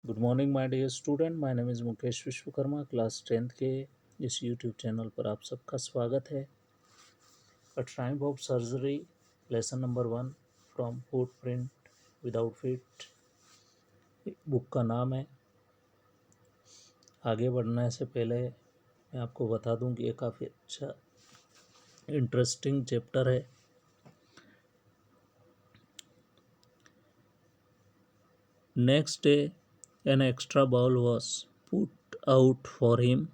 Good morning my dear student, my name is Mukesh Vishwakarma. Class 10th के इस YouTube channel पर आप सबका स्वागत है। A time of surgery lesson number 1 from footprint without feet book का नाम है। आगे बढ़ने से पहले मैं आपको बता दूं कि ये काफ़ी अच्छा इंटरेस्टिंग चैप्टर है। Next day an extra bowl was put out for him.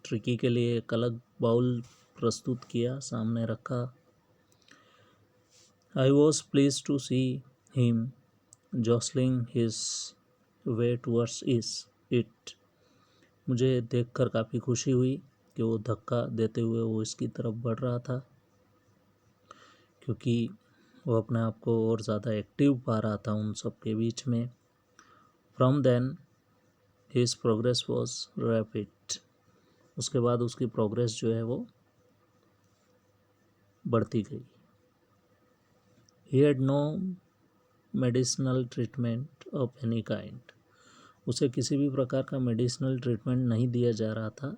Tricky के लिए एक अलग बाउल प्रस्तुत किया, सामने रखा। I was please to see him jostling his way towards it. मुझे देखकर काफ़ी खुशी हुई कि वो धक्का देते हुए वो इसकी तरफ बढ़ रहा था, क्योंकि वो अपने आप को और ज़्यादा एक्टिव पा रहा था उन सब के बीच में। From then his progress was rapid. उसके बाद उसकी प्रोग्रेस जो है वो बढ़ती गई। He had no medicinal treatment of any kind. उसे किसी भी प्रकार का मेडिसिनल ट्रीटमेंट नहीं दिया जा रहा था।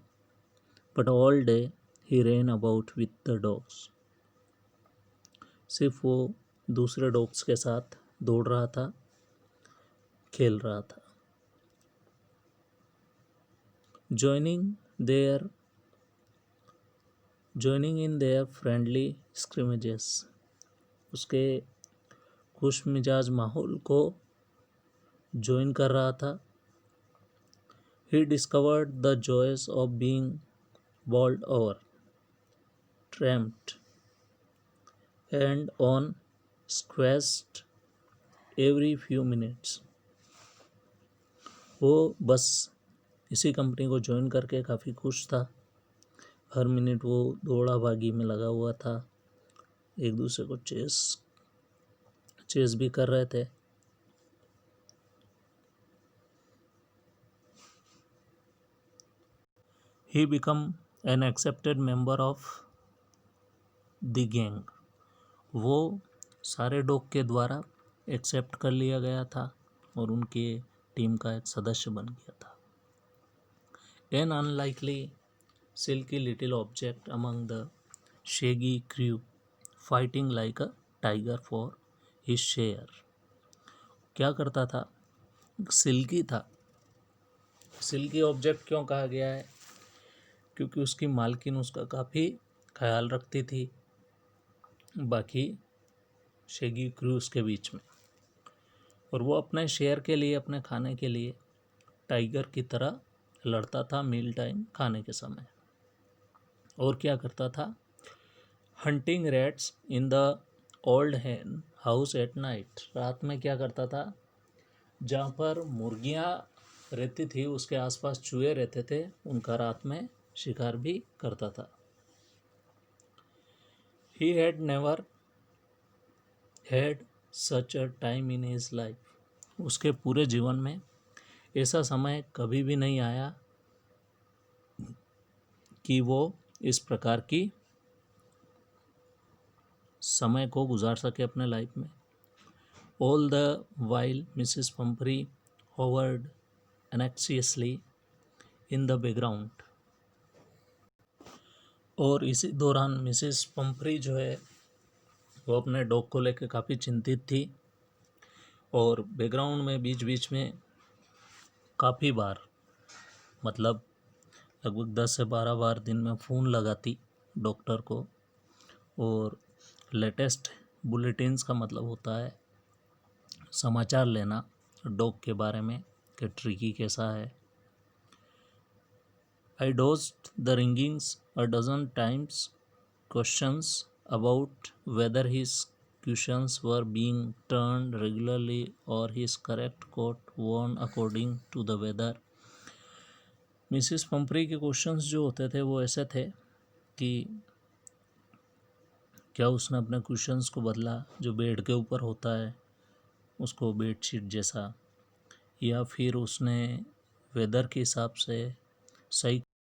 But all day he rain about with the dogs. सिर्फ वो दूसरे डॉग्स के साथ दौड़ रहा था, खेल रहा था। joining in their friendly scrimmages। उसके खुश मिजाज माहौल को ज्वाइन कर रहा था। He discovered the joys of being bowled over, tramped, and on squashed every few minutes। वो बस इसी कंपनी को ज्वाइन करके काफ़ी खुश था। हर मिनट वो दौड़ा भागी में लगा हुआ था। एक दूसरे को चेस भी कर रहे थे। He became an accepted member of the gang। वो सारे डॉग के द्वारा एक्सेप्ट कर लिया गया था और उनके टीम का एक सदस्य बन गया था। An unlikely silky little object among the shaggy crew, fighting like a tiger for his share। क्या करता था? सिल्की था। सिल्की ऑब्जेक्ट क्यों कहा गया है? क्योंकि उसकी मालकिन उसका काफ़ी ख्याल रखती थी बाकी शेगी क्रूज के बीच में, और वो अपने शेयर के लिए, अपने खाने के लिए टाइगर की तरह लड़ता था मील टाइम खाने के समय। और क्या करता था? Hunting rats in the old hen house at night. रात में क्या करता था? जहाँ पर मुर्गियाँ रहती थी उसके आसपास चूहे रहते थे, उनका रात में शिकार भी करता था। He had never had such a time in his life। उसके पूरे जीवन में ऐसा समय कभी भी नहीं आया कि वो इस प्रकार की समय को गुजार सके अपने लाइफ में। All the while Mrs. Pumphrey hovered anxiously in the background। और इसी दौरान मिसेस पंपरी जो है वो अपने डॉग को लेकर काफ़ी चिंतित थी, और बैकग्राउंड में बीच बीच में काफ़ी बार, मतलब लगभग 10 से 12 बार दिन में फ़ोन लगाती डॉक्टर को। और लेटेस्ट बुलेटिन्स का मतलब होता है समाचार लेना डॉग के बारे में कि ट्रिकी कैसा है। I dodged the ringings a dozen times, questions about whether his cushions were being turned regularly or his correct coat worn according to the weather। Mrs Pumphrey के क्वेश्चंस जो होते थे वो ऐसे थे कि क्या उसने अपने कुशन्स को बदला, जो बेड के ऊपर होता है उसको बेडशीट जैसा, या फिर उसने वेदर के हिसाब से सही